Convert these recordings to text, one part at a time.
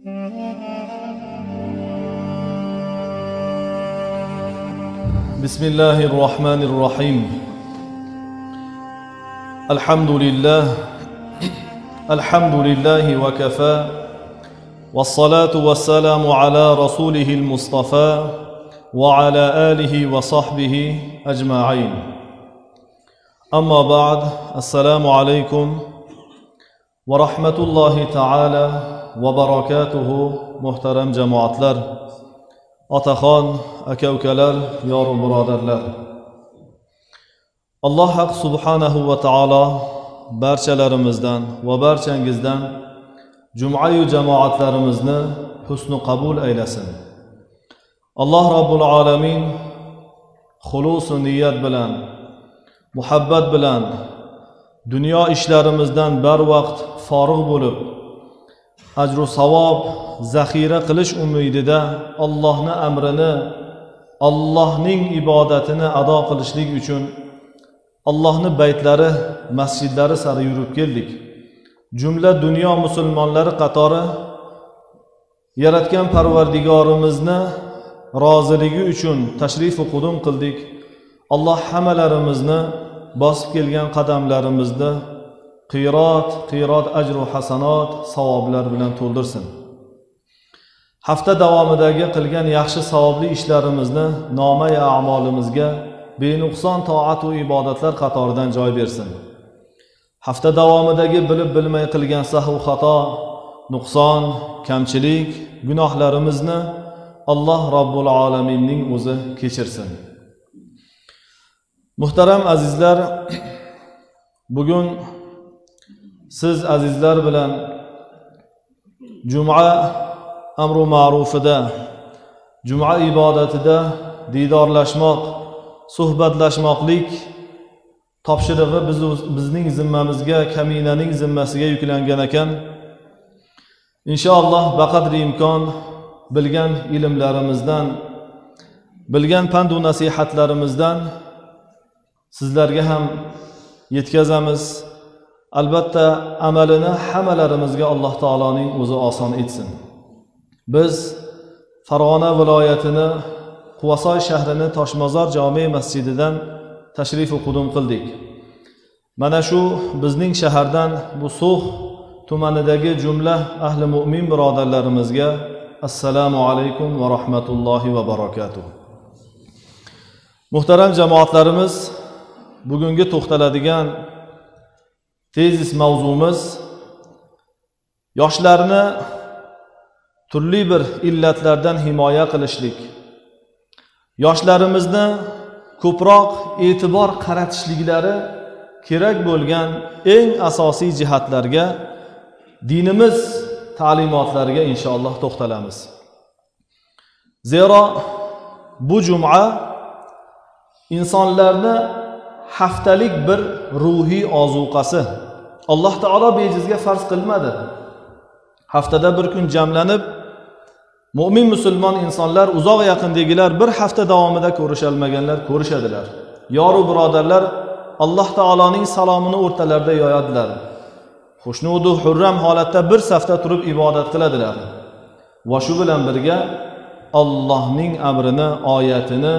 Bismillahirrahmanirrahim. Elhamdülillahi ve kefâ. Vessalatu vesselamu ala rasulihil Mustafa ve ala alihi ve sahbihi ecma'in. Amma ba'd. Esselamu aleyküm ve rahmetullahi ta'ala ve barakatuhu. Muhterem cemaatler, otaxon, aka-ukalar, yor birodarlar. Alloh haq subhanahu va taolo barchalarimizdan va barchangizdan Jum'a-yu jamoatlarimizni husnu qabul aylasin. Alloh Rabbul alamin xulus niyat bilan, muhabbat bilan dunyo ishlarimizdan barvaqt forig' bo'lib, ajru savob zaxira qilish umidida Allohning amrini, Allohning ibodatini ado qilishlik uchun Allohning baytlari, masjidlari sari yurib keldik. Jumla dunyo musulmonlari qatori yaratgan Parvardigorimizni roziligi uchun tashrif qudum qildik. Alloh hammalarimizni bosib kelgan qadamlarimizni qiyrot ajru hasanot savoblar bilan to'ldirsin. Hafta davomidagi qilgan yaxshi savobli ishlarimizni nomai a'molimizga benuqson toat va ibodatlar qatoridan joy bersin. Hafta davomidagi bilib bilmay qilgan sahv xato, nuqson, kamchilik, gunohlarimizni Alloh Rabbul alaminning o'zi kechirsin. Muhtaram azizlar, bugun siz azizlar bilan Jum'a amru ma'rufida, Jum'a ibodatida didorlashmoq, suhbatlashmoqlik topshirig'i bizning zimmamizga, kaminaning zimmasiga yuklangan ekan. Inshaalloh baqadri imkon bilgan ilmlarimizdan, bilgan pand va nasihatlarimizdan sizlarga ham yetkazamiz. Albatta amalini hammalarimizga Alloh taoloning o'zi oson etsin. Biz Farg'ona viloyatini Quvasoy shahrini Toshmazor jome masjididan tashrif qudum qildik. Mana shu bizning shahardan bu So'x tumanidagi jumla ahli mu'min birodarlarimizga assalomu alaykum va rahmatullohi va barakatuh. Muhtaram jamoatlarimiz, bugungi to'xtaladigan tezis mavzumiz yoshlarni turli bir illatlardan himoya qilishlik, yoshlarimizni ko'proq e'tibor qaratishliklari kerak bo'lgan eng asosiy jihatlarga, dinimiz ta'limotlariga inshaalloh to'xtalamiz. Zero bu jum'a insonlarni haftalik bir ruhiy ozuqasi. Alloh taolo bejizga farz qilmadi. Haftada bir kun jamlanib mu'min musulmon insonlar, uzoq yaqindagilar bir hafta davomida ko'rishalmaganlar ko'rishadilar. Yoru birodarlar Alloh taoloning salomini o'rtalarida yoyadilar. Xushnudu hurram holatda bir safda turib ibodat qiladilar. Va shu bilan birga Allohning amrini, oyatini,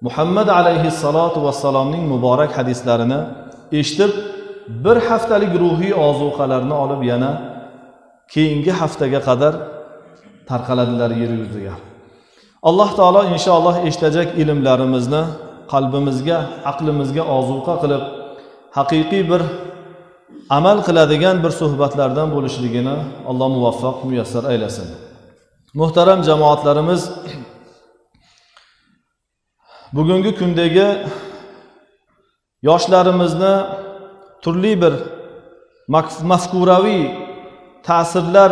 Muhammad alayhissalatu vassalomning muborak hadislarini eshitib, bir haftalik ruhiy ozuqalarni olib yana keyingi haftaga qadar tarqaladilar yer yuziga. Alloh taolo inshaalloh eshitajak ilmlarimizni qalbimizga, aqlimizga ozuqa qilib, haqiqiy bir amal qiladigan bir suhbatlardan bo'lishligini Alloh muvaffaq, muyassar aylasin. Muhtaram jamoatlarimiz, bugungi kundagi yoshlarimizni turli bir mafkuraviy ta'sirlar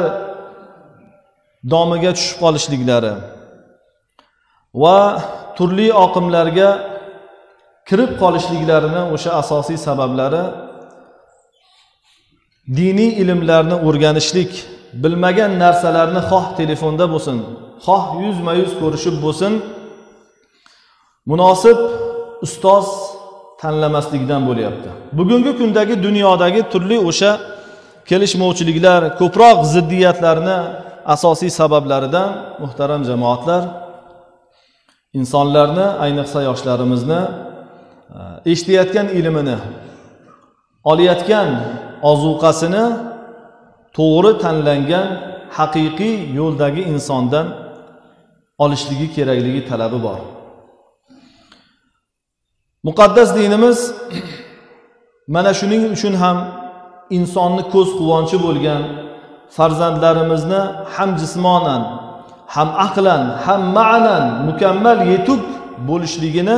domiga tushib qolishliklari va turli oqimlarga kirib qolishliklarini o'sha asosiy sabablari diniy ilmlarni o'rganishlik, bilmagan narsalarni xoh telefonda bo'lsin, xoh yuzma-yuz ko'rishib bo'lsin, munosib ustoz tanlamaslikdan bo'lyapti. Bugungi kundagi dunyodagi turli o'sha kelishmovchiliklar, ko'proq ziddiyatlarni asosiy sabablaridan muhtaram jamoatlar, insonlarni, ayniqsa yoshlarimizni eshitayotgan ilmini, olayotgan ozuqasini to'g'ri tanlangan haqiqiy yo'ldagi insondan olishligi kerakligi talabi bor. Muqaddas dinimiz mana shuning uchun ham insonni ko'z quvonchi bo'lgan farzandlarimizni ham jismonan, ham aqlan, ham ma'nan mukammal yetuk bo'lishligini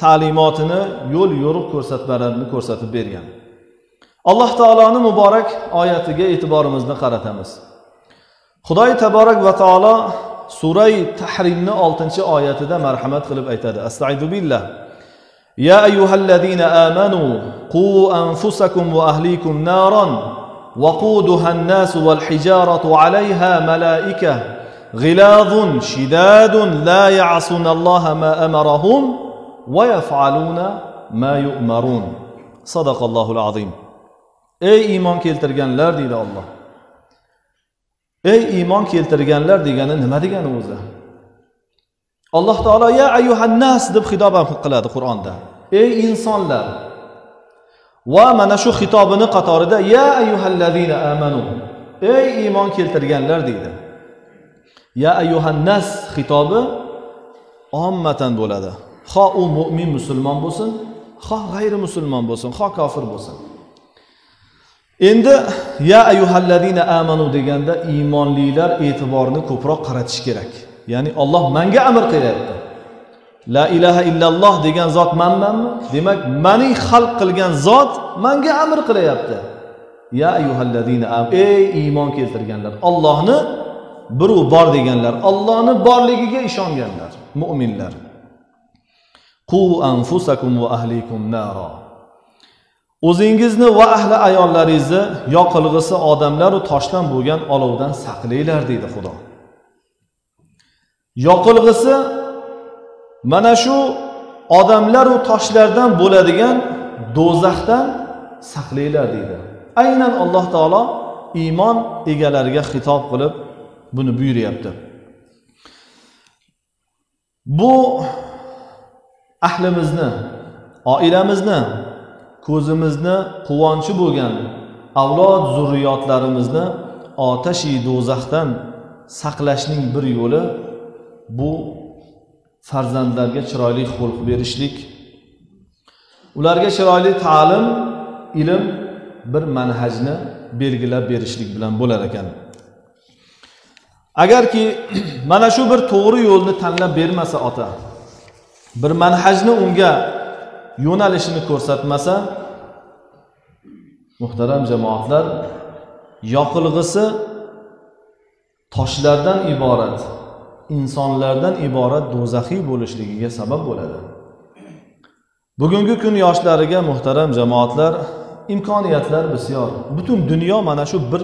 ta'limotini, yo'l yo'riq ko'rsatmalarini ko'rsatib bergan. Alloh taoloning muborak oyatiga e'tiborimizni qaratamiz. Xudoy taborak va taolo Sura Tahrimning 6-oyatida marhamat qilib aytadi. Astagfiru billah. Ya ayyuhallazina amanu qu anfusakum va ahlikum naran waquduha an-nas wal hijaratu 'alayha malaika ghilazun shidadun la ya'suna Allaha ma amarahum va yaf'aluna ma yu'marun. Sadaqallohul azim. Ey iymon keltirganlar deydi Alloh. Ey iymon keltirganlar degani nima degani o'zi? Alloh taolo ya ayyuhan nas deb xitob qiladi Qur'onda. Ey insonlar. Va mana shu xitobini qatorida ya ayyuhallazina amanu. Ey iymon keltirganlar deydi. Ya ayyuhan nas xitobi ommatan bo'ladi. Xo u mu'min musulmon bo'lsin, xo g'ayri musulmon bo'lsin, xo kofir bo'lsin. Endi ya ayyuhallazina amanu deganda iymonlilar e'tiborni ko'proq qaratish kerak. Ya'ni Alloh menga amr qilyapti. La ilaha illalloh degan zot manmanmi? Demak, meni xalq qilgan zot menga amr qilyapti. Ya ayyuhallazina amanu, ey iymon keltirganlar, Allohni bir u bor deganlar, Allohni borligiga ishonganlar, mu'minlar. Qu anfusakum va ahlikum nara. O'zingizni va ahli ayollaringizni yoqilg'isi odamlar va toshdan bo'lgan olovdan saqlanglar deydi Xudo. Yoqilg'isi mana shu odamlar va toshlardan bo'ladigan do'zaxdan saqlanglar deydi. Aynan Alloh taolo iymon egalariga xitob qilib buni buyuryapti. Bu ahlimizni, oilamizni, ko'zimizni quvonchi bo'lgan avlod zurriyotlarimizni otashi do'zaxdan saqlashning bir yo'li bu farzandlarga chiroyli xulq berishlik, ularga chiroyli ta'lim, ilm, bir manhajni belgilab berishlik bilan bo'lar ekan. Agarki mana shu bir to'g'ri yo'lni tanlab bermasa ota, bir manhajni unga yo'nalishini ko'rsatmasa, muhtaram jamoatlar, yoqilg'isi toshlardan iborat, insonlardan iborat do'zaxiy bo'lishligiga sabab bo'ladi. Bugungi kun yoshlariga muhtaram jamoatlar, imkoniyatlar bisyor. Butun dunyo mana shu bir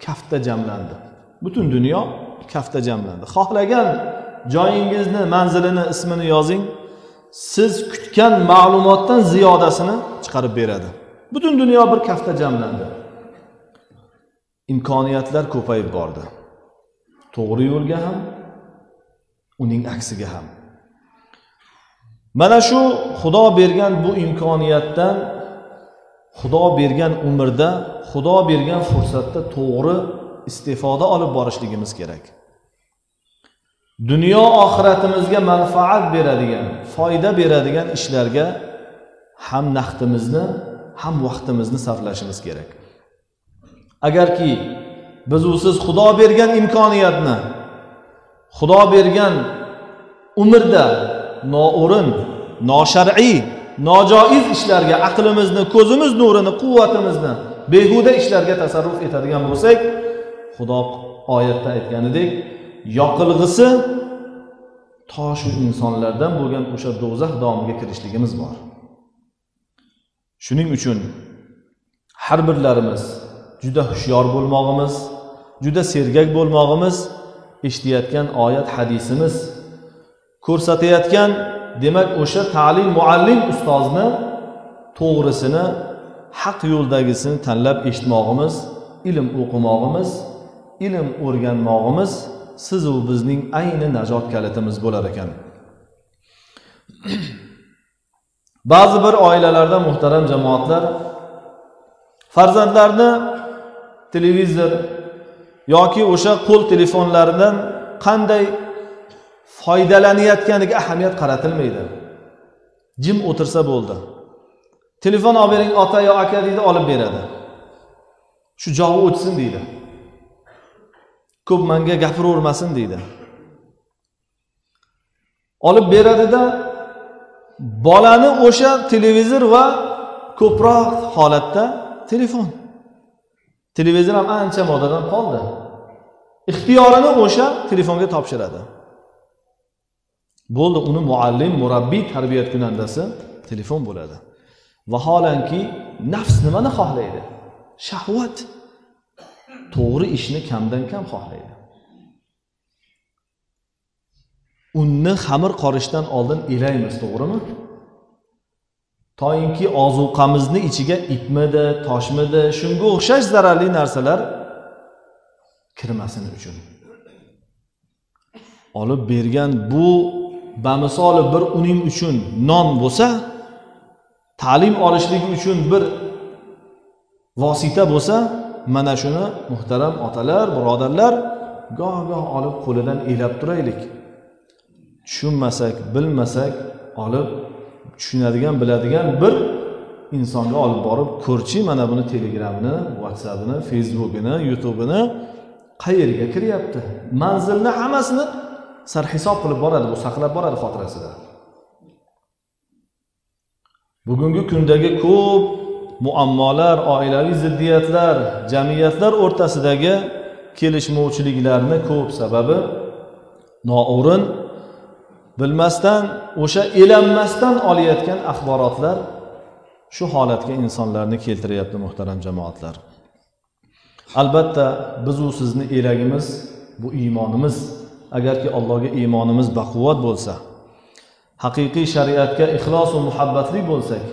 kaftda jamlandi. Butun dunyo kaftda jamlandi. Xohlagan joyingizni, manzilini, ismini yozing. Siz kutgan ma'lumotdan ziyodasini chiqarib beradi. Butun dunyo bir kaftda jamlandi. Imkoniyatlar ko'payib bordi. To'g'ri yo'lga ham, uning aksiga ham. Mana shu Xudo bergan bu imkoniyatdan, Xudo bergan umrda, Xudo bergan fursatda to'g'ri istifoda olib borishligimiz kerak. Dunyo oxiratimizga manfaat beradigan, foyda beradigan ishlarga ham naqdimizni, ham vaqtimizni sarflashimiz kerak. Agarki biz usiz Xudo bergan imkoniyatni, Xudo bergan umrda noo'rin, noshar'iy, nojoiz ishlarga aqlimizni, ko'zimiz nurini, quvvatimizni behuda ishlarga tasarruf etadigan bo'lsak, Xudo oyatda aytganidek, yoqilg'isi toshu insonlardan bo'lgan o'sha do'zax domiga kirishligimiz bor. Shuning uchun har birlarimiz juda hushyor bo'lmog'imiz, juda sergak bo'lmog'imiz, eshitayotgan oyat hadisimiz, ko'rsatayotgan demak o'sha ta'lim muallim ustozni to'g'risini, haq yo'ldagisini tanlab eshitmog'imiz, ilm o'qimog'imiz ilm o'rganmog'imiz siz u bizning ayni najot kalitimiz bo'lar ekan. Ba'zi bir oilalarda muhtaram jamoatlar farzandlarni televizor yoki o'sha qo'l telefonlaridan qanday foydalanayotganiga ahamiyat qaratilmaydi. Jim o'tirsa bo'ldi. Telefon olib bering ota yo aka deydi, olib beradi. Shu jog'i o'tsin deydi. Ko'p menga gapiravermasin deydi. Olib beradida bolani o'sha televizor va ko'proq holatda telefon. Televizor ham ancha modadan qoldi. Ixtiyorini o'sha telefonga topshiradi. Bo'ldi, uni muallim, murabbiy, tarbiyat kunandasi telefon bo'ladi. Vaholanki nafs nimani xohlaydi? Shahvat. To'g'ri ishni kamdan kam xohlaydi. Unni xamir qorishdan oldin elaymiz, to'g'rimi? Toyinki ozuqamizni ichiga itmidi, toshmidi, shunga o'xshash zararli narsalar kirmasin uchun. Olib bergan bu bamisoli bir uning uchun non bo'lsa, ta'lim olishligi uchun bir vosita bo'lsa, mana shuni muhtaram otalar, birodarlar, goh-goh olib qo'lidan elab turaylik. Tushunmasak, bilmasak, olib tushunadigan, biladigan bir insonga olib borib ko'rchi, mana buni Telegramini, WhatsAppini, Facebookini, YouTube'ini qayerga kiryapti? Manzilni hammasini sarhisob qilib boradi, bu saqlab boradi xotirasida. Bugungi kundagi ko'p muammolar, oilaviy ziddiyatlar, jamiyatlar o'rtasidagi kelishmovchiliklarni ko'p sababi noo'rin, bilmasdan, o'sha elanmasdan olayotgan axborotlar shu holatga insonlarni keltiryapti muhtaram jamoatlar. Albatta biz u sizni elagimiz bu iymonimiz. Agarki Allohga iymonimiz baquvvat bo'lsa, haqiqiy shariatga ixlos va muhabbatli bo'lsak,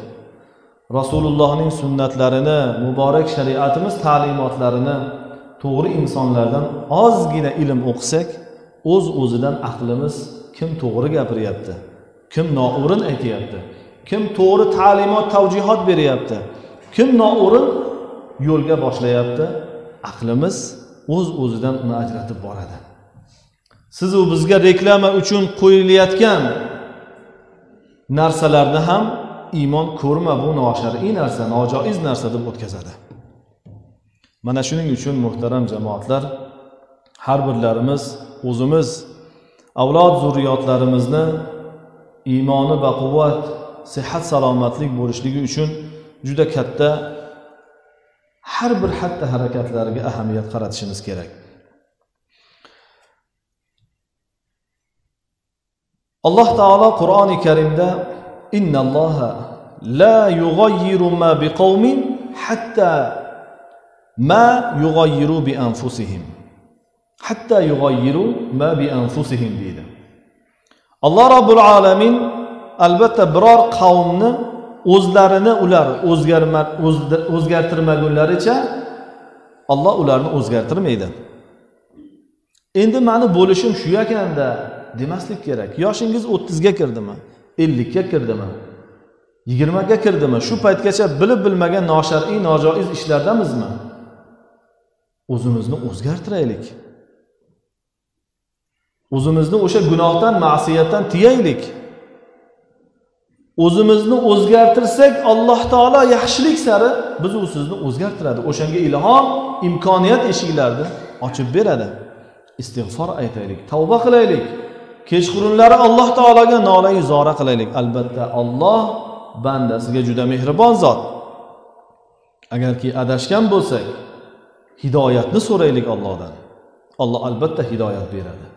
Rasulullohning sunnatlarini, muborak shariatimiz ta'limotlarini to'g'ri insonlardan ozgina ilm o'qisak, o'z-o'zidan aqlimiz kim to'g'ri gapiryapti, kim noo'rin aytayapti, kim to'g'ri ta'limot, tavjihot beryapti, kim noo'rin yo'lga boshlayapti, aqlimiz o'z-o'zidan uni ajratib boradi. Siz u bizga reklama uchun qo'yilayotgan narsalarni ham iymon ko'rma, bu noshar'iy narsa, nojoiz narsa deb o'tkazadi. Mana shuning uchun muhtaram jamoatlar, har birlarimiz o'zimiz, avlod zurriyotlarimizni iymoni baquvvat, sihat salomatlik bo'lishligi uchun juda katta har bir xatti harakatlariga ahamiyat qaratishimiz kerak. Alloh taolo Qur'oni Karimda innalloha la yughayyiru ma biqawmin hatta ma yughayyiru bi anfusihim. Hatta yughayyiru ma bi anfusihim deydi. Alloh Rabbul Alamin albatta biror qavmni o'zlarini ular o'zgartirmagunlaricha Alloh ularni o'zgartirmaydi. Endi meni bo'lishim shu ekanda demaslik kerak. Yoshingiz 30 ga kirdimi? 50 ga kirdimi? 20 ga kirdimi? Shu paytgacha bilib bilmagan noshar'iy, nojoiz ishlardamizmi? O'zimizni o'zgartiraylik. O'zimizni o'sha gunohdan, ma'siyatdan tiyaylik. O'zimizni o'zgartirsak, Alloh taolo yaxshilik sari biz u sizni o'zgartiradi. O'shanga ilhom, imkoniyat eshiklarini ochib beradi. Istig'for aytaylik, tavba qilaylik. Kechqurunlari Alloh taologa nola-yu zora qilaylik. Albatta Alloh bandasiga juda mehribon zot. Agarki adashgan bo'lsak, hidoyatni so'raylik Allohdan. Alloh albatta hidoyat beradi.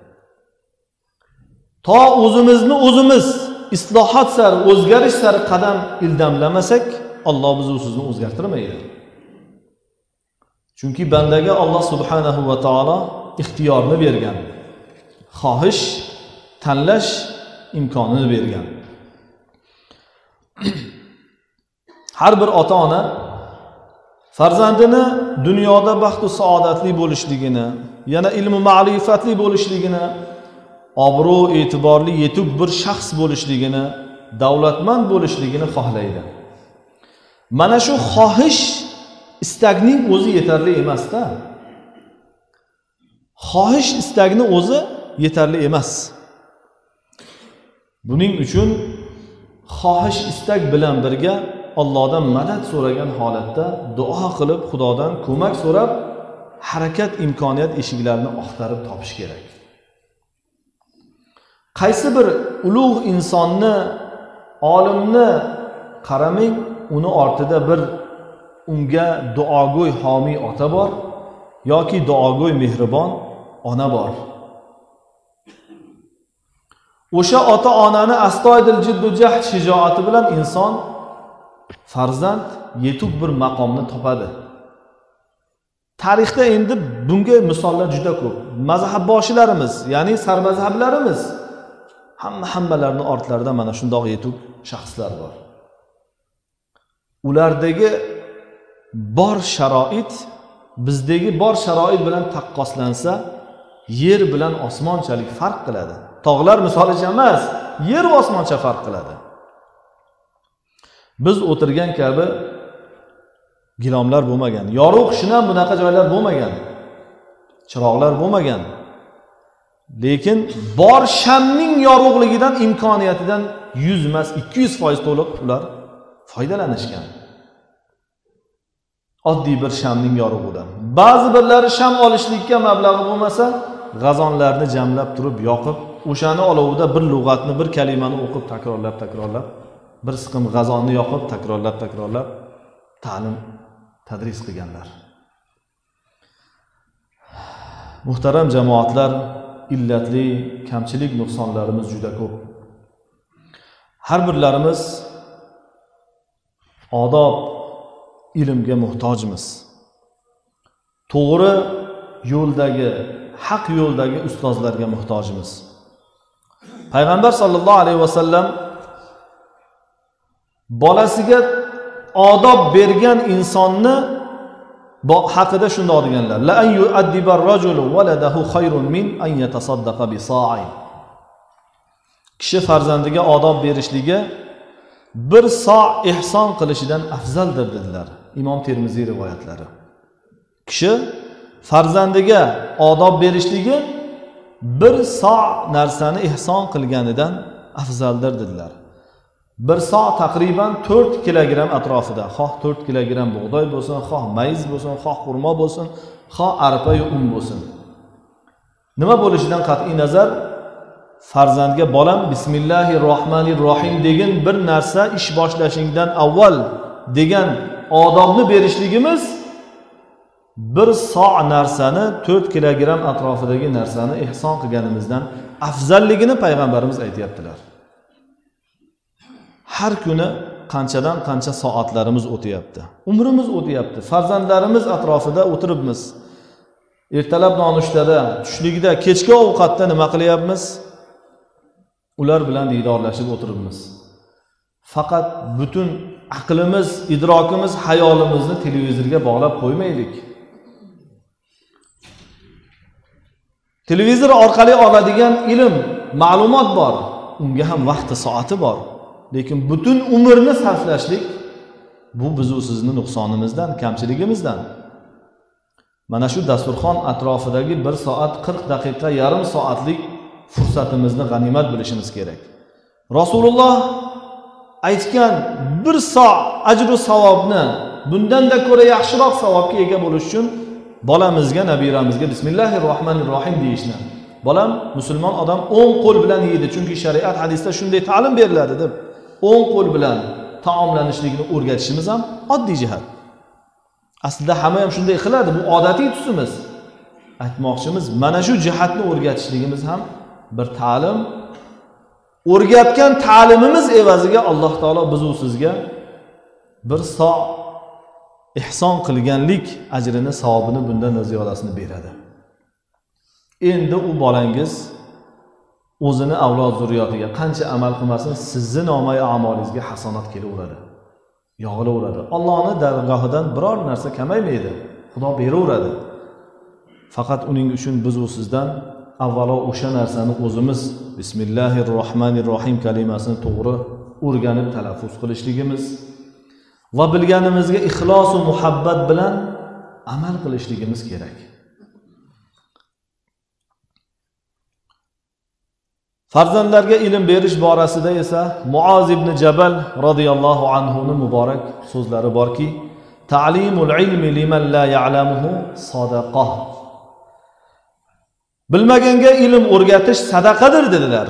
To o'zimizni o'zimiz islohot sari, o'zgarish sari qadam ildamlamasak, Alloh bizni sizni o'zgartirmaydi. Chunki bandaga Alloh subhanahu va taolo ixtiyorni bergan. Xohish, tanlash imkonini bergan. Har bir ota-ona farzandini dunyoda baxtu saodatli bo'lishligini, yana ilmu ma'rifatli bo'lishligini, obro' e'tiborli yetuk bir shaxs bo'lishligini, davlatmand bo'lishligini xohlaydi. Mana shu xohish, istakning o'zi yetarli emas-da. Xohish, istakni o'zi yetarli emas. Buning uchun xohish, istak bilan birga Allohdan madad so'ragan holatda duo qilib, Xudodan ko'mak so'rab, harakat imkoniyat eshiklarini oqtarib topish kerak. Qaysi bir ulug' insonni, olimni qaramang, uni ortida bir unga duogo'y homiy ota bor yoki duogo'y mehribon ona bor. O'sha ota-onani astoydil jiddu jahd shijoati bilan inson farzand yetuk bir maqomni topadi. Tarixda endi bunga misollar juda ko'p. Mazhabboshilarimiz, ya'ni sarmazhablarimiz hammalarining ortlarida mana shundoq yetuk shaxslar bor. Ulardagi bor sharoit bizdagi bor sharoit bilan taqqoslansa, yer bilan osmonchalik farq qiladi. Tog'lar misolicha emas, yer va osmoncha farq qiladi. Biz o'tirgan kabi gilomlar bo'lmagan, yorug' shinam bunaqa joylar bo'lmagan, chiroqlar bo'lmagan. Lekin bor shamning yorug'ligidan, imkoniyatidan 100 emas 200% to'liq ular foydalanishgan. Oddiy bir shamning yorug'idan. Ba'zi birlari sham olishlikka mablag'i bo'lmasa, g'azonlarni jamlab turib yoqib, o'shani olovida bir lug'atni, bir kalimani o'qib takrorlab, bir siqim g'azonni yoqib takrorlab ta'lim tadris qilganlar. Muhtaram jamoatlar, illatli, kamchilik, nuqsonlarimiz juda ko'p. Har birlarimiz odob, ilmga muhtojmiz. To'g'ri yo'ldagi, haq yo'ldagi ustozlarga muhtojmiz. Payg'ambar sollallohu alayhi vasallam bolasiga odob bergan insonni haqida shunday deganlar: la an yu'addiba ar-rajulu waladahu khayrun min an yatasaddaqa bi sa'i. Kishi farzandiga odob berishligi bir so' ihson qilishidan afzaldir dedilar. Imom Termiziy rivoyatlari. Kishi farzandiga odob berishligi bir so' narsani ihson qilganidan afzaldir dedilar. Bir so' taqriban 4 kilogramm atrofida, xoh 4 kilogramm bug'doy bo'lsin, xoh mayiz bo'lsin, xoh xurmo bo'lsin, xoh arpa yo un bo'lsin. Nima bo'lishidan qat'iy nazar, farzandga bolam bismillahirrohmanirrohim degan bir narsa ish boshlashingdan avval degan odobni berishligimiz bir so' narsani 4 kilogramm atrofidagi narsani ihson qilganimizdan afzalligini payg'ambarimiz aytayaptilar. Har kuni qanchadan qancha soatlarimiz o'tyapti. Umrimiz o'tyapti. Farzandlarimiz atrofida o'tiribmiz. Ertalab nonushtada, tushligida, kechki ovqatda nima qilyapmiz? Ular bilan diydorlashib o'tiribmiz. Faqat butun aqlimiz, idrokimiz, hayolimizni televizorga bog'lab qo'ymaylik. Televizor orqali oladigan ilm, ma'lumot bor. Unga ham vaqti, soati bor. Lekin butun umrni sarflashlik bu biz va sizning nuqsonimizdan, kamchiligimizdan. Mana shu dasturxon atrofidagi 1 soat 40 daqiqa, yarim soatlik fursatimizni g'animat bilishimiz kerak. Rasululloh aytgan 1 so' ajru savobni bundan-da ko'ra yaxshiroq savobga ega bo'lish uchun bolamizga, nabiramizga bismillahirrohmanirrohim deyishni. Bolam musulmon odam 10 qo'l bilan yeydi, chunki shariat hadisda shunday ta'lim beriladi deb 10 qo'l bilan taomlanishlikni o'rgatishimiz ham oddiy jihat. Aslida hamma ham shunday qiladi, bu odatiy tusimiz. Aytmoqchimiz, mana shu jihatni o'rgatishligimiz ham bir ta'lim. O'rgatgan ta'limimiz evaziga Alloh taolo biz va sizga 1 so' ihson qilganlik ajrini, savobini bundan ziyodasini beradi. Endi u bolangiz o'zini avlod zurriyotiga qancha amal qilmasin, sizning nomai a'molingizga hasanat kelaveradi. yog'ilaveradi. Allohning dargohidan biror narsa kamaymaydi. Xudo beraveradi. Faqat uning uchun biz u sizdan avvalo o'sha narsani o'zimiz Bismillahirrohmanirrohim kalimasini to'g'ri o'rganib talaffuz qilishligimiz va bilganimizga ixlos va muhabbat bilan amal qilishligimiz kerak. Farzandlarga ilm berish borasida esa Muoz ibn Jabal radhiyallohu anhu ning muborak so'zlari borki, ta'limul ilmi liman la ya'lamuhu sadaqah. Bilmaganga ilm o'rgatish sadaqadir dedilar.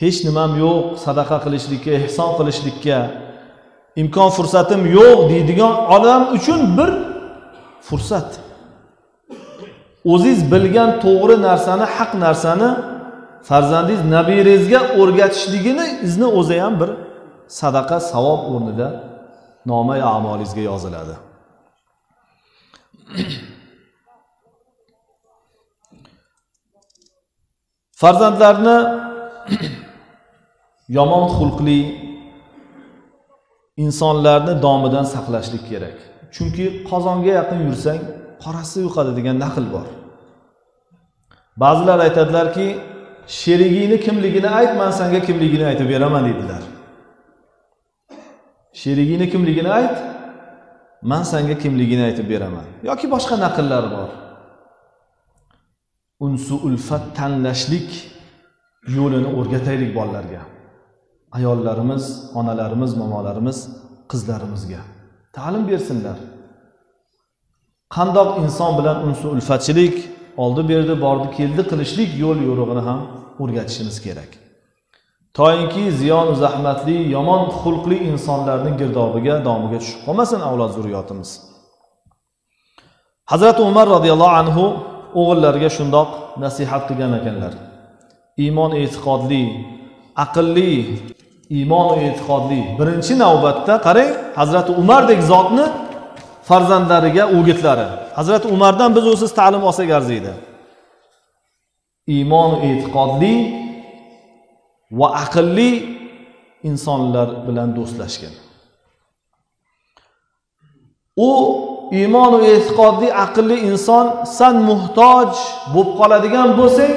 Hech nimam yo'q sadaqa qilishlikka, ihson qilishlikka imkon fursatim yo'q deydigan odam uchun bir fursat. O'zingiz bilgan to'g'ri narsani, haq narsani farzandingiz, nabirangizga o'rgatishligini izni o'zi ham bir sadaqa, savob o'rnida nomai a'molingizga yoziladi. Farzandlarni yomon xulqli insonlarni domidan saqlashlik kerak. Chunki qozonga yaqin yursang, qorasi yo'qadi degan naql bor. Ba'zilar aytadilarki, sherigingni kimligini ayt, men senga kimligini aytib beraman deydilar. Sherigingni kimligini ayt, men senga kimligini aytib beraman. Yoki boshqa naqllar bor. Unsu ulfat tanlashlik yo'lini o'rgataylik bolalarga. Ayollarimiz, onalarimiz, momolarimiz qizlarimizga ta'lim bersinlar. Qandoq inson bilan unsu ulfatchilik, oldi berdi, bordi, keldi qilishlik yo'l yo'rig'ini ham o'rgatishimiz kerak. Toyinki ziyon zahmatli, yomon xulqli insonlarning girdobiga, domiga tushib qolmasin avlod zurriyotimiz. Hazrat Umar radhiyallohu anhu o'g'illariga shundoq nasihat qilgan ekanlar. Iymon e'tiqodli, aqlli, iymon e'tiqodli. Birinchi navbatda qarang, Hazrat Umardek zotni farzandlariga o'gitlari. Hazrat Umardan biz o'siz ta'lim olsak arziydi. Iymon e'tiqodli va aqlli insonlar bilan do'stlashgan. U iymon va e'tiqodli, aqlli inson san muhtoj bo'lib qoladigan bo'lsang,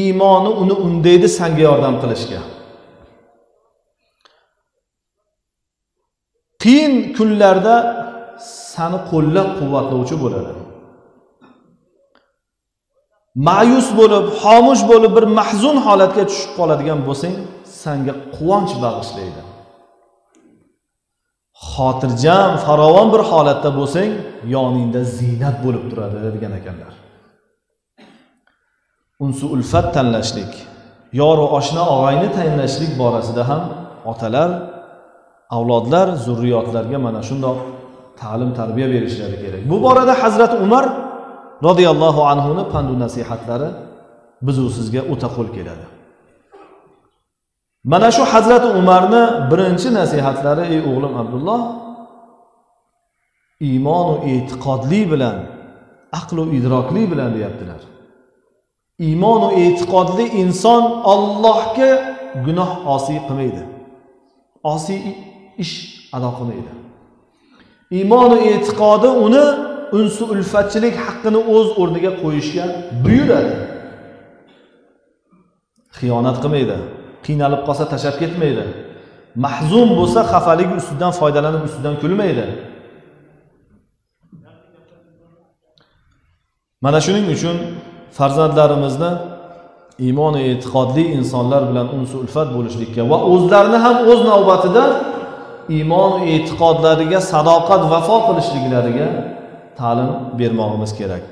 iymoni uni undaydi senga yordam qilishga. Qiyin kunlarda seni qo'llab-quvvatlovchi bo'ladi. Ma'yus bo'lib, xomush bo'lib bir mahzun holatga tushib qoladigan bo'lsang, senga quvonch bag'ishlaydi. Xotirjam, farovon bir holatda bo'lsang, yoningda ziynat bo'lib turadi degan ekanlar. Unsu ulfat tanlashlik, yor va oshna og'ayni tanlashlik borasida ham otalar, avlodlar, zurriyotlarga mana shundoq ta'lim, tarbiya berishlari kerak. Bu borada Hazrat Umar radhiyallohu anhu ning pand va nasihatlari biz u sizga o'ta qo'l keladi. Mana shu Hazrat Umarni birinchi nasihatlari: ey o'g'lim Abdulloh, iymon va e'tiqodli bilan, aql va idrokli bilan deyaptilar. Iymon va e'tiqodli inson Allohga gunoh osiy qilmaydi. Osiy ish ado qilmaydi. Iymon va e'tiqodi uni unsu ulfatchilik haqqini o'z o'rniga qo'yishga buyuradi. Xiyonat qilmaydi. Qiynalib qolsa tashab ketmaydi. Mahzun bo'lsa xafaligi ustidan foydalanib ustidan kulmaydi. Mana shuning uchun farzandlarimizni iymon va e'tiqodli insonlar bilan unsu ulfat bo'lishlikka va o'zlarini ham o'z navbatida iymon va e'tiqodlariga sadoqat, vafo qilishliklariga ta'lim bermoqimiz kerak.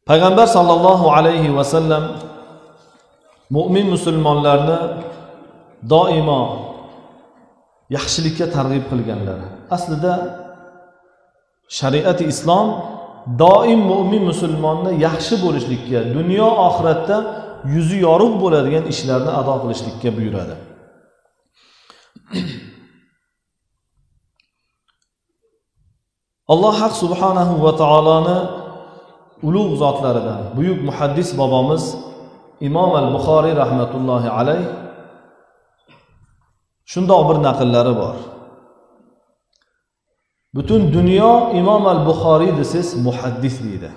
Payg'ambar sallallohu alayhi va sallam mu'min musulmonlarni doimo yaxshilikka targ'ib qilganlar. Aslida shariat islom doim mu'min musulmonni yaxshi bo'lishlikka, dunyo oxiratda yuzi yorug' bo'ladigan ishlarni ado qilishlikka buyuradi. Alloh haq subhanahu va taoloni ulug' zotlaridan buyuk muhaddis bobomiz Imom al-Buxoriy rahmatullohi alayh shundoq bir naqllari bor. Butun dunyo Imom al-Buxoriy desiz muhaddis deydi.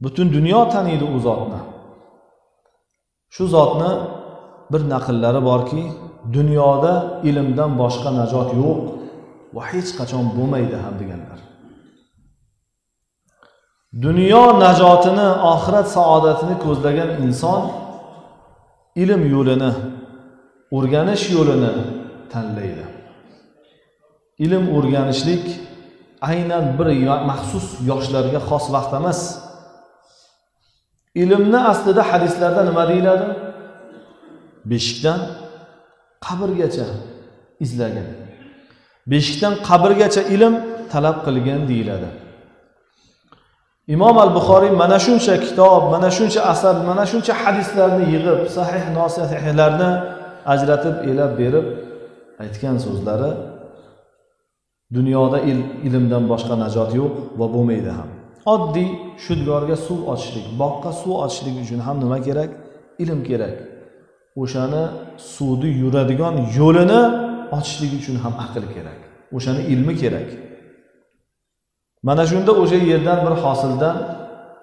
Butun dunyo taniydi u zotni. Shu zotni bir naqllari borki, dunyoda ilmdan boshqa najot yo'q va hech qachon bo'lmaydi ham deganlar. Dunyo najotini, oxirat saodatini ko'zlagan inson ilm yo'lini, o'rganish yo'lini tanlaydi. Ilm o'rganishlik aynan bir maxsus yoshlarga xos vaqt emas. Ilmni aslida hadislarda nima deyiladi? Beshikdan qabrgacha izlagan. Beshikdan qabrgacha ilm talab qilgan deyiladi. Imom al-Buxoriy mana shuncha kitob, mana shuncha asar, mana shuncha hadislarni yig'ib, sahih, nosihlarni ajratib, elab berib aytgan so'zlari dunyoda ilmdan boshqa najot yo'q va bo'lmaydi ham. Oddiy shudgorga suv ochishlik, boqqa suv ochishlik uchun ham nima kerak? Ilm kerak. O'shani suvni yuradigan yo'lini ochishlik uchun ham aql kerak. O'shani ilmi kerak. Mana shunda o'sha yerdan bir hosildan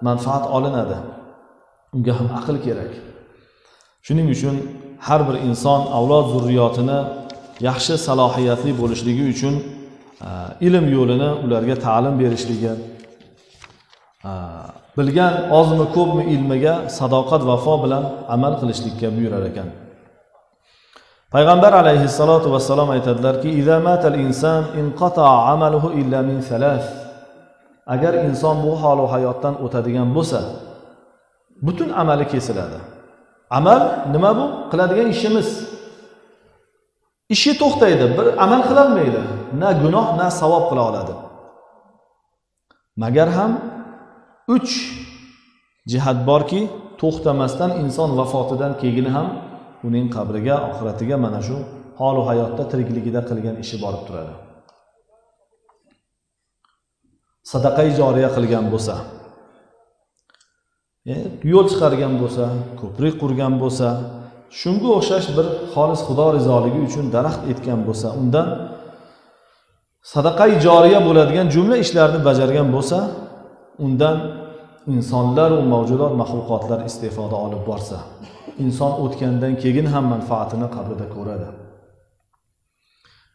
manfaat olinadi. Unga ham aql kerak. Shuning uchun har bir inson avlod zurriyotini yaxshi salohiyatli bo'lishligi uchun ilm yo'lini ularga ta'lim berishligi, bilgan ozmi ko'pmi ilmiga sadoqat vafo bilan amal qilishlikka buyurar ekan. Payg'ambar alayhissalatu vassalom aytadilarki, "Iza matal inson inqata'a amaluhu illa min salas." Agar inson bu hol va hayotdan o'tadigan bo'lsa, butun amali kesiladi. Amal nima bu? Qiladigan ishimiz. Ishi to'xtaydi, bir amal qila olmaydi. Na gunoh, na savob qila oladi. Magar ham 3 jihat borki, to'xtamasdan inson vafotidan keyin ham uning qabriga, oxiratiga mana shu hol va hayotda tirikligida qilgan ishi borib turadi. Sadaqai joriya qilgan bo'lsa, yo'l chiqargan bo'lsa, ko'prik qurgan bo'lsa, shunga o'xshash bir xolis Xudo rizoligi uchun daraxt etgan bo'lsa, undan sadaqai joriya bo'ladigan jumla ishlarni bajargan bo'lsa, undan insonlar va mavjudot maxluqotlar istifoda olib borsa, inson o'tgandan keyin ham manfaatini qabrida ko'radi.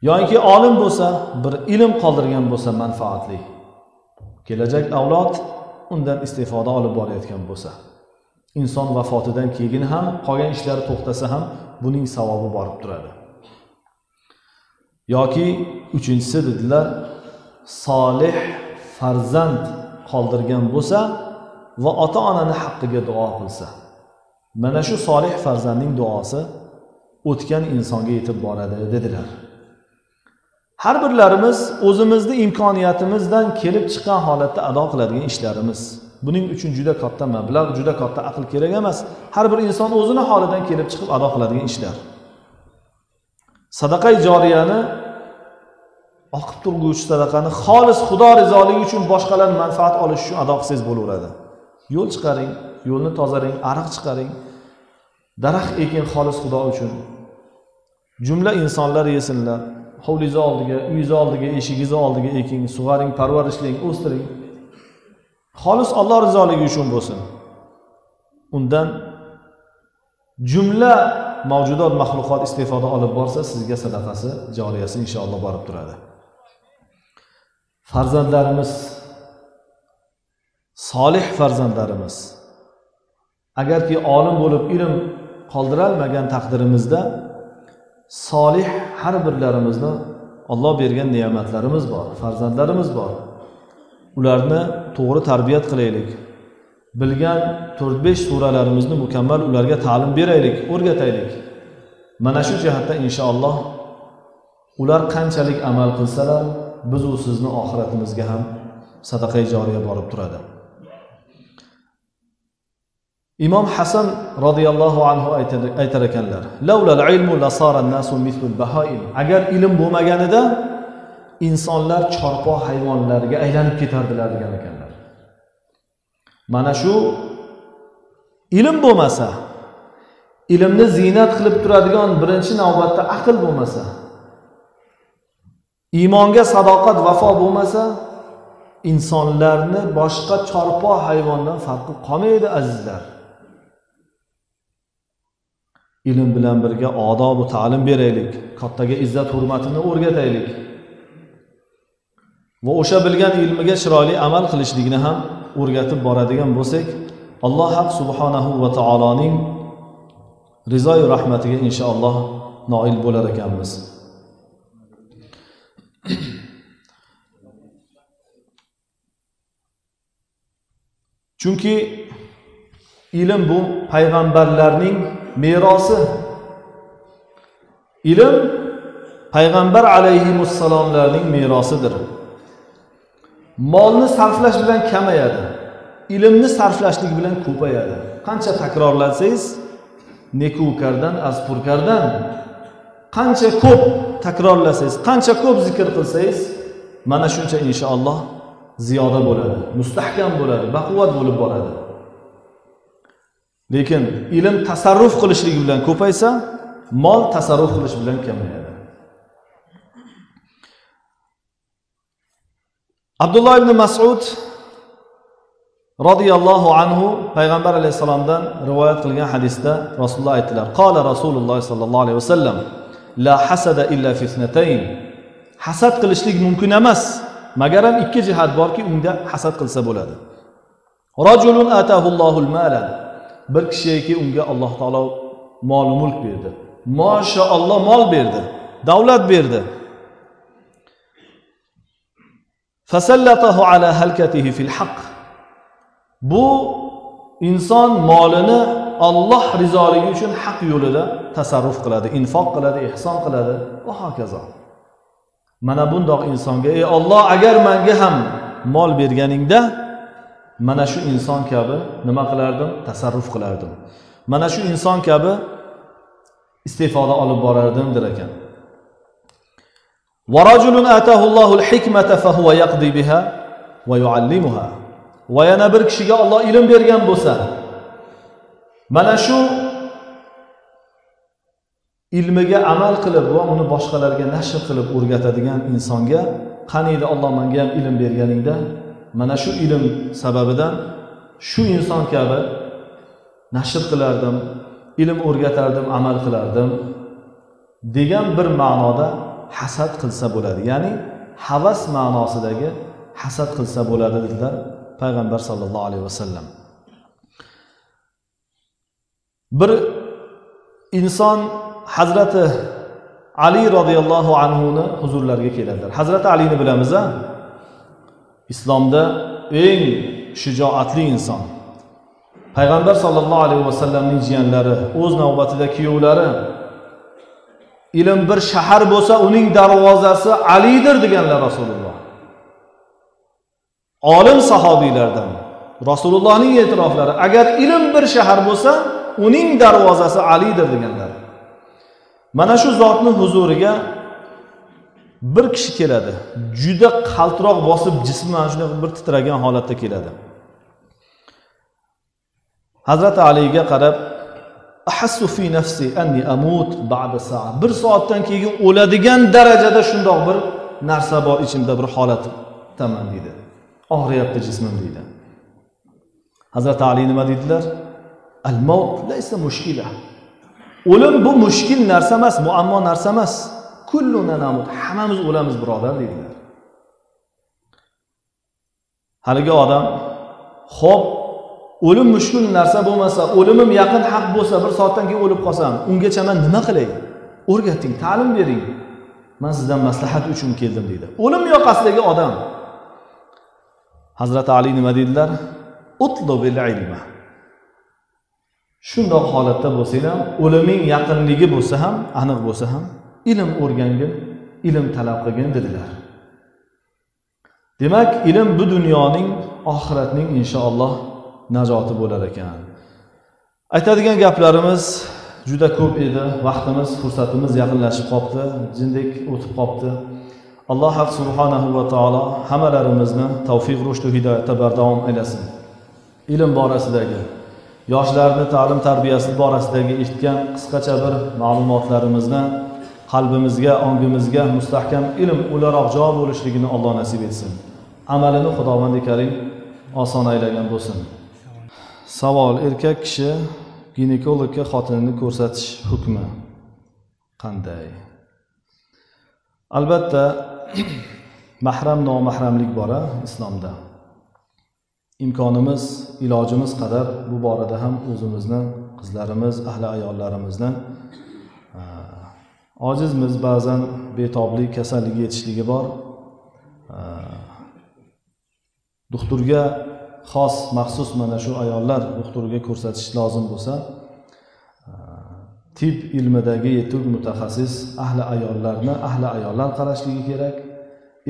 Yoki olim bo'lsa, bir ilm qoldirgan bo'lsa manfaatli, kelajak avlod undan istifoda olib borayotgan bo'lsa, inson vafotidan keyin ham qolgan ishlari to'xtasa ham buning savobi borib turadi. Yoki uchinchisi dedilar, solih farzand qoldirgan bo'lsa va ota-onani haqqiga duo qilsa, mana shu solih farzandning duosi o'tgan insonga yetib boradi dedilar. Har birlarimiz o'zimizni imkoniyatimizdan kelib chiqqan holatda ado qiladigan ishlarimiz. Buning uchun juda katta mablag', juda katta aql kerak emas. Har bir inson o'zini holidan kelib chiqib ado qiladigan ishlar. Sadaqai joriyani, oqib turguvchi sadaqani xolis Xudo rizoligi uchun boshqalar manfaat olish uchun ado qilsangiz bo'laveradi. Yo'l chiqaring, yo'lni tozaring, ariq chiqaring, daraxt eking xolis Xudo uchun. Jumla insonlar yesinlar. Hovlingiz oldiga, uyingiz oldiga, eshigingiz oldiga eking, sug'aring, parvarishlang, o'stiring. Xolis Alloh rizoligi uchun bo'lsin. Undan jumla mavjudot maxluqot istifoda olib borsa, sizga sadaqasi, joriyasi inshaalloh borib turadi. Farzandlarimiz, solih farzandlarimiz agarki olim bo'lib ilm qoldirolmagan taqdirimizda, solih har birlarimizni Alloh bergan ne'matlarimiz bor, farzandlarimiz bor. Ularni to'g'ri tarbiyat qilaylik. Bilgan 4-5 suralarimizni mukammal ularga ta'lim beraylik, o'rgataylik. Mana shu jihatda inshaalloh ular qanchalik amal qilsalar, biz u sizni oxiratimizga ham sadaqai joriya borib turadi. Imom Hasan radhiyallohu anhu aytar ekanlar: "Laulal ilmu lasara an-nasu mithlul bahaim." Agar ilm bo'lmaganida insonlar chorpoq hayvonlarga aylanib ketardilar degan ekanlar. Mana shu ilm bo'lmasa, ilmni ziynat qilib turadigan birinchi navbatda aql bo'lmasa, iymonga sadoqat, vafo bo'lmasa, insonlarni boshqa chorpoq hayvondan farqi qolmaydi azizlar. Ilm bilan birga odob va ta'lim beraylik, kattaga izzat hurmatini o'rgataylik. Va o'sha bilgan ilmiga chiroyli amal qilishlikni ham o'rgatib boradigan bo'lsak, Alloh haq subhanahu va taoloning rizoy rahmatiga inshaalloh noil bo'lar ekanmiz. Chunki ilm bu payg'ambarlarning merosi. Ilm payg'ambar alayhimussalomlarning merosidir. Molni sarflash bilan kamayadi, ilmni sarflashlik bilan ko'payadi. Qancha takrorlatsangiz, nekuvkardan, azpurkardan qancha ko'p takrorlasangiz, qancha ko'p zikr qilsangiz, mana shuncha inshaalloh ziyoda bo'ladi, mustahkam bo'ladi, baquvvat bo'lib boradi. Lekin ilm tasarruf qilishlik bilan ko'paysa, mol tasarruf qilish bilan kamayadi. Abdullah ibn Mas'ud radhiyallohu anhu payg'ambar alayhisalomdan rivoyat qilgan hadisda Rasululloh aytdilar: "Qala Rasululloh sallallohu alayhi vasallam: La hasada illa fi ithnatayn." Hasad qilishlik mumkin emas, magar ham ikki jihat borki, unda hasad qilsa bo'ladi. Rajulun atahu Allohul mala. Bir kishiyki unga Alloh taolo mol mulk berdi. Mashaalloh mol berdi, davlat berdi. Fasallatahu ala halkatihi fil haqq. Bu inson molini Alloh rizoligi uchun haq yo'lida tasarruf qiladi, infoq qiladi, ihson qiladi va hokazo. Mana bundoq insonga ey Alloh, agar menga ham mol berganingda mana shu inson kabi nima qilardim? Tasarruf qilardim. Mana shu inson kabi istifoda olib borardim der ekan. Va rajulun atahu Allohul hikmata fa huwa yaqdi biha va yuallimuha. Va yana bir kishiga Alloh ilm bergan bo'lsa, mana shu ilmiga amal qilib va uni boshqalarga nashr qilib o'rgatadigan insonga qaniydi Alloh menga ham ilm berganingda, mana shu ilm sababidan shu inson kabi nashr qilardim, ilm o'rgatardim, amal qilardim degan bir ma'noda hasad qilsa bo'ladi. Ya'ni havas ma'nosidagi hasad qilsa bo'ladi dedilar payg'ambar sallallohu alayhi vasallam. Bir inson Hazrati Ali radhiyallohu anhu ni huzurlariga keladilar. Hazrati Alini bilamiz, islomda eng shijoatli inson. Payg'ambar sallallohu alayhi vasallamning jiyanlari, o'z navbatida kuyovlari, ilm bir shahar bo'lsa uning darvozasi Alidir deganlar Rasululloh. Olim sahobiylardan Rasulullohning e'tiroflari, agar ilm bir shahar bo'lsa uning darvozasi Alidir deganlar. Mana shu zotni huzuriga bir kishi keladi. Juda qaltiroq bosib, jismi mana shunday bir titragan holatda keladi. Hazrat Aliga qarab, "Ahassu fi nafsi anni amut ba'da sa'a." Bir soatdan keyin o'ladigan darajada shundoq bir narsa bor ichimda, bir holatdaman deydi. Og'riyapti jismim deydi. Hazrat Ali nima dedilar? "Al-maut laysa mushkila." O'lim bu mushkil narsa emas, muammo narsa emas. Kulluna namut, hammamiz o'lamiz birodar dedilar. Haligi odam, "Xo'p, o'lim mushkul narsa bo'lmasa, o'limim yaqin haq bo'lsa, bir soatdan keyin o'lib qolsam, ungacha men nima qilay? O'rgating, ta'lim bering. Men sizdan maslahat uchun keldim" dedi. O'lim yoqasidagi odam. Hazrat Ali nima dedilar? "Utlubil ilma." Shundoq holatda bo'lsang ham, o'liming yaqinligi bo'lsa ham, aniq bo'lsa ham, ilm o'rgangin, ilm talab qilgin dedilar. Demak, ilm bu dunyoning, oxiratning inshaalloh najoti bo'lar ekan. Aytadigan gaplarimiz juda ko'p edi. Vaqtimiz, fursatimiz yaqinlashib qopti, jindek o'tib qopti. Alloh haq subhanahu va taolo hammalarimizni tavfiq rushd va hidoyatda bardavom aylasin. Ilm borasidagi, yoshlarni ta'lim tarbiyasi borasidagi eshitgan qisqacha bir ma'lumotlarimizni qalbimizga, ongimizga mustahkam ilm o'laroq jo bo'lishligini Alloh nasib etsin. Amalini Xudovand Karim oson aylagan bo'lsin. Savol: erkak kishi ginekologga xotinini ko'rsatish hukmi qanday? Albatta mahram nomahramlik bor islomda. İmkonimiz, ilojimiz qadar bu borada ham o'zimizni, qizlarimiz, ahli ayollarimizni ojizmiz, ba'zan betoblik, kasalligi yetishligi bor. Doktorga xos, maxsus mana shu ayollar doktorga ko'rsatish lozim bo'lsa, tib ilmidagi yetuk mutaxassis ahli ayollar qarashligi kerak,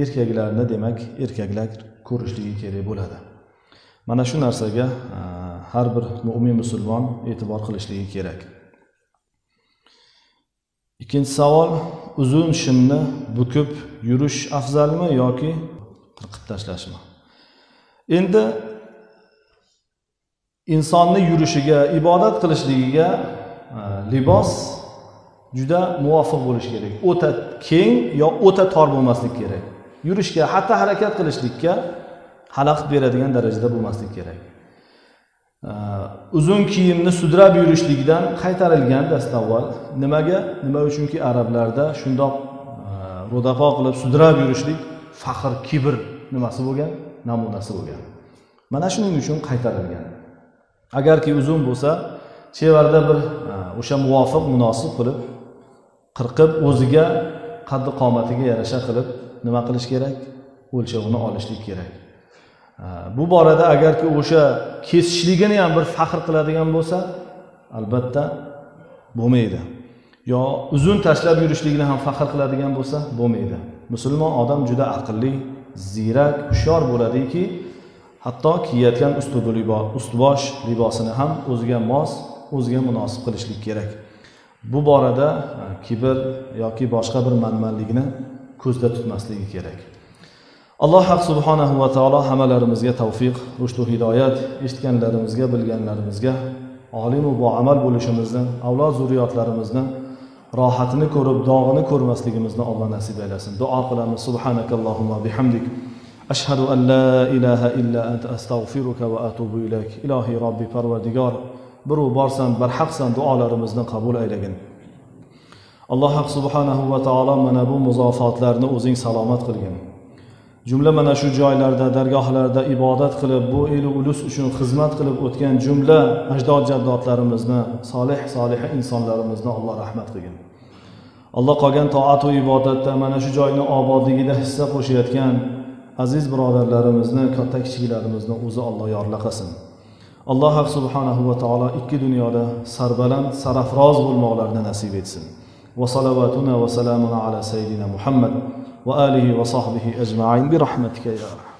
erkaklarni demak erkaklar ko'rishligi kerak bo'ladi. Mana shu narsaga har bir mu'min musulmon e'tibor qilishligi kerak. Ikkinchi savol: uzun shimni bukib yurish afzalmi yoki qirqib tashlashmi? Endi insonni yurishiga, ibodat qilishligiga libos juda muvofiq bo'lishi kerak. O'ta keng yo o'ta tor bo'lmasligi kerak. Yurishga, hatta harakat qilishlikka xalaqit beradigan darajada bo'lmasligi kerak. Uzun kiyimni sudrab yurishlikdan qaytarilgan dastavval. Nimaga? Nima uchunki arablarda shundoq ro'dapo qilib sudrab yurishlik faxr, kibr nimasi bo'lgan, namunasi bo'lgan. Mana shuning uchun qaytarilgan. Agarki uzun bo'lsa, chevarda bir o'sha muvofiq, munosib qilib qirqib, o'ziga qaddi qomatiga yarasha qilib nima qilish kerak? O'lchovini olishlik kerak. Bu borada agarki o'sha kesishligini ham bir faxr qiladigan bo'lsa, albatta bo'lmaydi. Yo uzun tashlab yurishligini ham faxr qiladigan bo'lsa, bo'lmaydi. Musulmon odam juda aqlli, ziyrak, hushyor bo'ladiki, hatto kiyayotgan ust-bosh libosini ham o'ziga mos, o'ziga munosib qilishlik kerak. Bu borada kibr yoki boshqa bir manmanlikni ko'zda tutmasligi kerak. Alloh haq subhanahu va taolo hammalarimizga tavfiq, rushd va hidoyat, eshitganlarimizga, bilganlarimizga olim va amal bo'lishimizni, avlod zurriyotlarimizni rohatini ko'rib, dog'ini ko'rmasligimizni Alloh nasib aylasin. Duo qilamiz. Subhanakallohumma bihamdik. Ashhadu an la ilaha illa anta astag'firuka va atubu ilayk. Ilohiy Robbi Parvardigor, biru borsan, barhaqsan, duolarimizni qabul aylagin. Alloh haq subhanahu va taolo mana bu muzofotlarni o'zing salomat qilgin. Jumla mana shu joylarda, dargohlarda ibodat qilib, bu el ulus uchun xizmat qilib o'tgan jumla ajdod jaddodlarimizni, solih insonlarimizni Alloh rahmat qilgin. Alloh qolgan toat va ibodatda mana shu joyni obodligida hissa qo'shayotgan aziz birodarlarimizni, katta kichiklarimizni o'zi Alloh yorlaqasin. Alloh haq subhanahu va taolo ikki dunyoda sarbaland, sarafroz bo'lmoqlarni nasib etsin. Va salavatuna va salamuna ala sayyidina Muhammad وآله وصحبه أجمعين برحمتك يا رب.